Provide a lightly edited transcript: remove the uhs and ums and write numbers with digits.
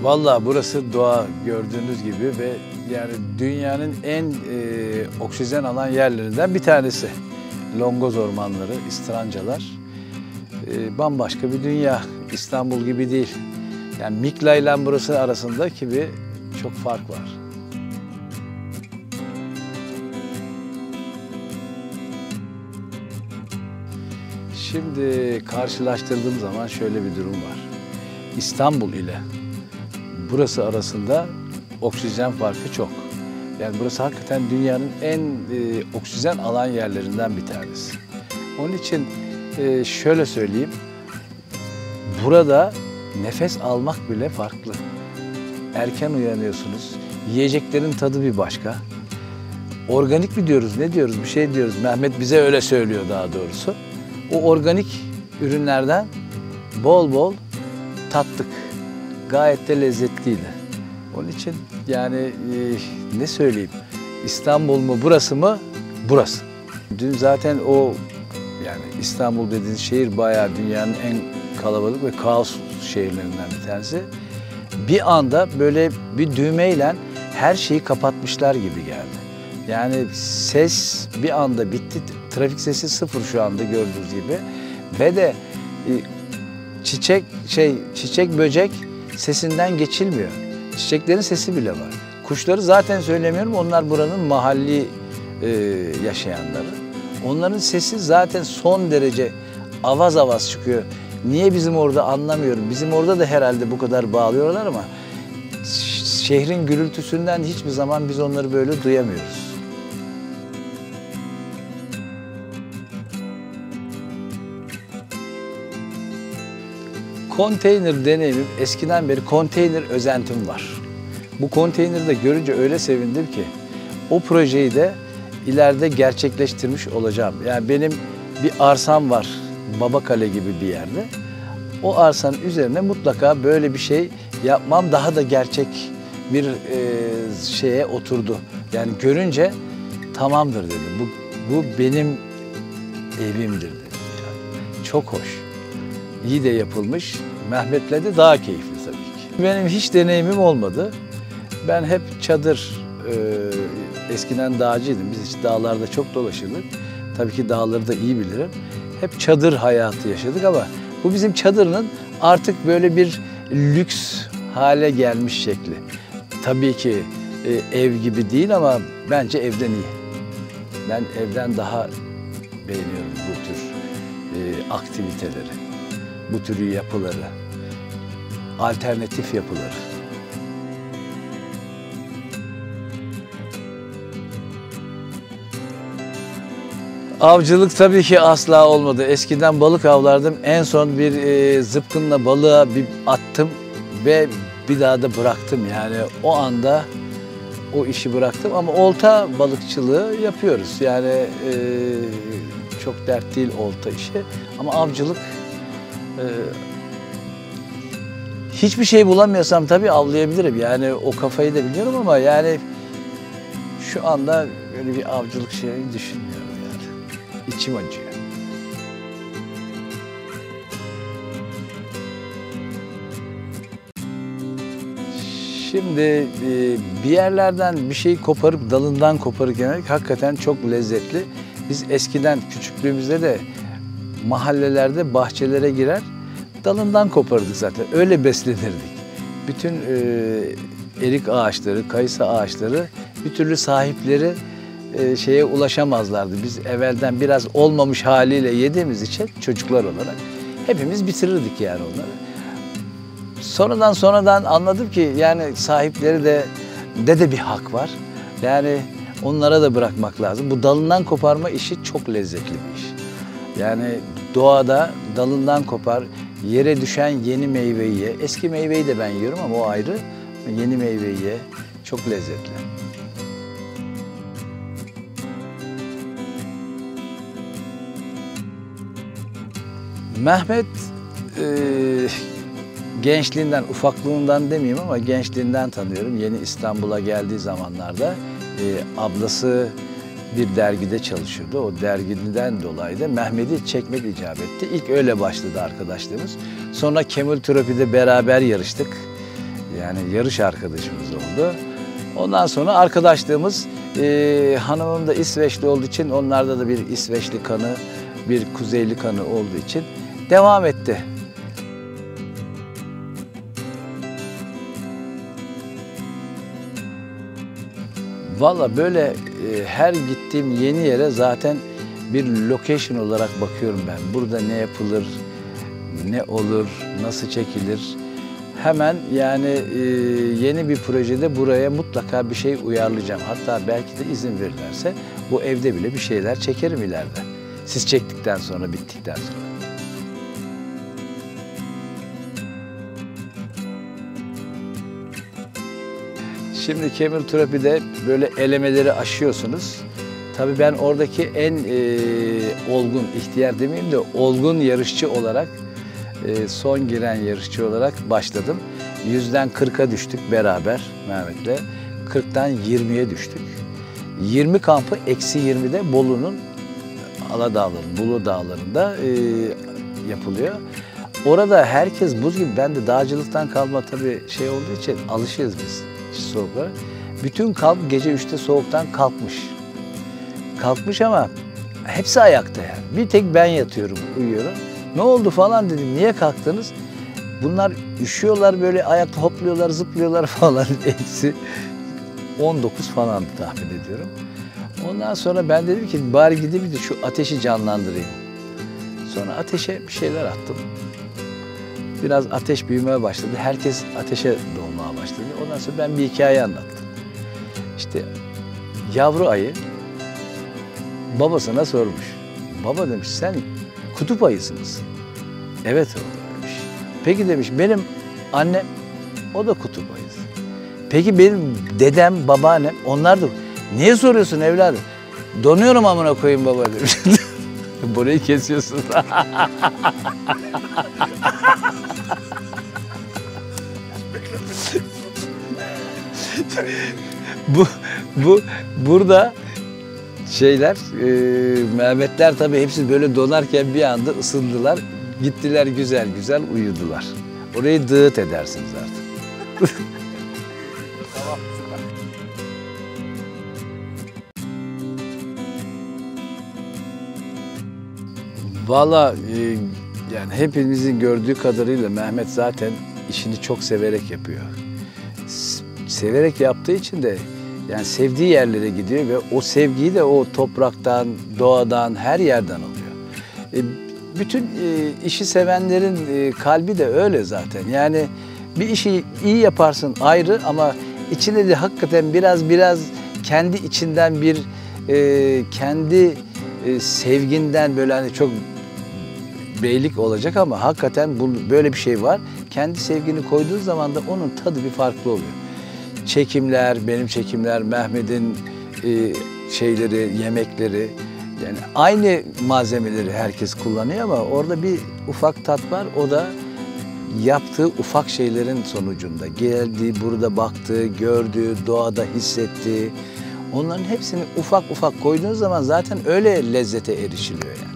Vallahi burası doğa gördüğünüz gibi ve yani dünyanın en oksijen alan yerlerinden bir tanesi. Longoz ormanları, İstrancalar. Bambaşka bir dünya. İstanbul gibi değil. Yani Mikla ile burası arasındaki bir çok fark var. Şimdi karşılaştırdığım zaman şöyle bir durum var. İstanbul ile burası arasında oksijen farkı çok. Yani burası hakikaten dünyanın en oksijen alan yerlerinden bir tanesi. Onun için şöyle söyleyeyim, burada nefes almak bile farklı. Erken uyanıyorsunuz, yiyeceklerin tadı bir başka. Organik mi diyoruz, ne diyoruz, bir şey diyoruz. Mehmet bize öyle söylüyor daha doğrusu. O organik ürünlerden bol bol tattık. Gayet de lezzetliydi. Onun için yani ne söyleyeyim, İstanbul mu burası mı? Burası. Dün zaten o yani İstanbul dediğiniz şehir bayağı dünyanın en kalabalık ve kaos şehirlerinden bir tanesi. Bir anda böyle bir düğmeyle her şeyi kapatmışlar gibi geldi. Yani ses bir anda bitti. Trafik sesi sıfır şu anda gördüğünüz gibi. Ve de çiçek böcek sesinden geçilmiyor. Çiçeklerin sesi bile var. Kuşları zaten söylemiyorum. Onlar buranın mahalli yaşayanları. Onların sesi zaten son derece avaz avaz çıkıyor. Niye bizim orada anlamıyorum. Bizim orada da herhalde bu kadar bağlıyorlar ama şehrin gürültüsünden hiçbir zaman biz onları böyle duyamıyoruz. Konteyner deneyimim, eskiden beri konteyner özentim var. Bu konteyneri de görünce öyle sevindim ki o projeyi de ileride gerçekleştirmiş olacağım. Yani benim bir arsam var Babakale gibi bir yerde. O arsanın üzerine mutlaka böyle bir şey yapmam daha da gerçek bir şeye oturdu. Yani görünce tamamdır dedim. Bu benim evimdir dedim. Yani çok hoş. İyi de yapılmış. Mehmet'le de daha keyifli tabii ki. Benim hiç deneyimim olmadı. Ben hep çadır, eskiden dağcıydım. Biz hiç dağlarda çok dolaşırdık. Tabii ki dağları da iyi bilirim. Hep çadır hayatı yaşadık ama bu bizim çadırın artık böyle bir lüks hale gelmiş şekli. Tabii ki ev gibi değil ama bence evden iyi. Ben evden daha beğeniyorum bu tür aktiviteleri, bu tür yapıları, alternatif yapıları. Avcılık tabii ki asla olmadı. Eskiden balık avlardım. En son bir zıpkınla balığa bir attım ve bir daha da bıraktım. Yani o anda o işi bıraktım ama olta balıkçılığı yapıyoruz. Yani çok dert değil olta işi ama avcılık hiçbir şey bulamıyorsam tabii avlayabilirim. Yani o kafayı da biliyorum ama yani şu anda böyle bir avcılık şeyi düşünmüyorum yani. İçim acıyor. Şimdi bir yerlerden bir şeyi koparıp dalından koparıp yemek hakikaten çok lezzetli. Biz eskiden küçüklüğümüzde de mahallelerde bahçelere girer dalından koparırdık zaten. Öyle beslenirdik. Bütün erik ağaçları, kayısı ağaçları bir türlü sahipleri şeye ulaşamazlardı. Biz evvelden biraz olmamış haliyle yediğimiz için çocuklar olarak hepimiz bitirirdik yani onları. Sonradan anladım ki yani sahipleri de bir hak var. Yani onlara da bırakmak lazım. Bu dalından koparma işi çok lezzetli bir iş. Yani doğada dalından kopar, yere düşen yeni meyveyi ye. Eski meyveyi de ben yiyorum ama o ayrı. Yeni meyveyi ye. Çok lezzetli. Mehmet gençliğinden, ufaklığından demeyeyim ama gençliğinden tanıyorum. Yeni İstanbul'a geldiği zamanlarda ablası bir dergide çalışıyordu. O dergiden dolayı da Mehmet'i çekmek icap etti. İlk öyle başladı arkadaşlığımız. Sonra Kemal Terapi'de beraber yarıştık. Yani yarış arkadaşımız oldu. Ondan sonra arkadaşlığımız hanımım da İsveçli olduğu için onlarda da bir İsveçli kanı, bir Kuzeyli kanı olduğu için devam etti. Valla böyle her gittiğim yeni yere zaten bir location olarak bakıyorum ben. Burada ne yapılır, ne olur, nasıl çekilir. Hemen yani yeni bir projede buraya mutlaka bir şey uyarlayacağım. Hatta belki de izin verirlerse bu evde bile bir şeyler çekerim ileride. Siz çektikten sonra, bittikten sonra. Şimdi kemoterapi'de böyle elemeleri aşıyorsunuz. Tabii ben oradaki en olgun, ihtiyar demeyeyim de olgun yarışçı olarak, son giren yarışçı olarak başladım. 100'den 40'a düştük beraber Mehmet'le. 40'tan 20'ye düştük. 20 kampı eksi 20'de Bolu'nun Bulu Dağları'nda yapılıyor. Orada herkes buz gibi. Ben de dağcılıktan kalma tabii şey olduğu için alışığız biz soğuklara. Bütün kamp gece 3'te soğuktan kalkmış. Kalkmış ama hepsi ayakta yani. Bir tek ben yatıyorum, uyuyorum. Ne oldu falan dedim. Niye kalktınız? Bunlar üşüyorlar böyle ayakta hopluyorlar, zıplıyorlar falan. Eksi 19 falan tahmin ediyorum. Ondan sonra ben dedim ki bari gideyim de şu ateşi canlandırayım. Sonra ateşe bir şeyler attım. Biraz ateş büyümeye başladı. Herkes ateşe dolmaya başladı. Ondan sonra ben bir hikaye anlattım. İşte yavru ayı babasına sormuş. Baba demiş sen kutup ayısınız. Evet oğlum demiş. Peki demiş benim annem o da kutup ayısı. Peki benim dedem, babaannem onlar da. Niye soruyorsun evladım? Donuyorum amına koyayım baba demiş. Burayı kesiyorsun. Burada şeyler, Mehmetler tabii hepsi böyle donarken bir anda ısındılar. Gittiler güzel güzel uyudular. Orayı dığıt edersiniz artık. Tamam, süper. Valla yani hepimizin gördüğü kadarıyla Mehmet zaten işini çok severek yapıyor. Severek yaptığı için de yani sevdiği yerlere gidiyor ve o sevgiyi de o topraktan, doğadan, her yerden alıyor. Bütün işi sevenlerin kalbi de öyle zaten. Yani bir işi iyi yaparsın ayrı ama içine de hakikaten biraz kendi içinden bir kendi sevginden böyle hani çok beylik olacak ama hakikaten böyle bir şey var. Kendi sevgini koyduğun zaman da onun tadı bir farklı oluyor. Çekimler, benim çekimler, Mehmet'in şeyleri, yemekleri yani aynı malzemeleri herkes kullanıyor ama orada bir ufak tat var. O da yaptığı ufak şeylerin sonucunda geldiği, burada baktığı, gördüğü, doğada hissettiği onların hepsini ufak ufak koyduğunuz zaman zaten öyle lezzete erişiliyor yani.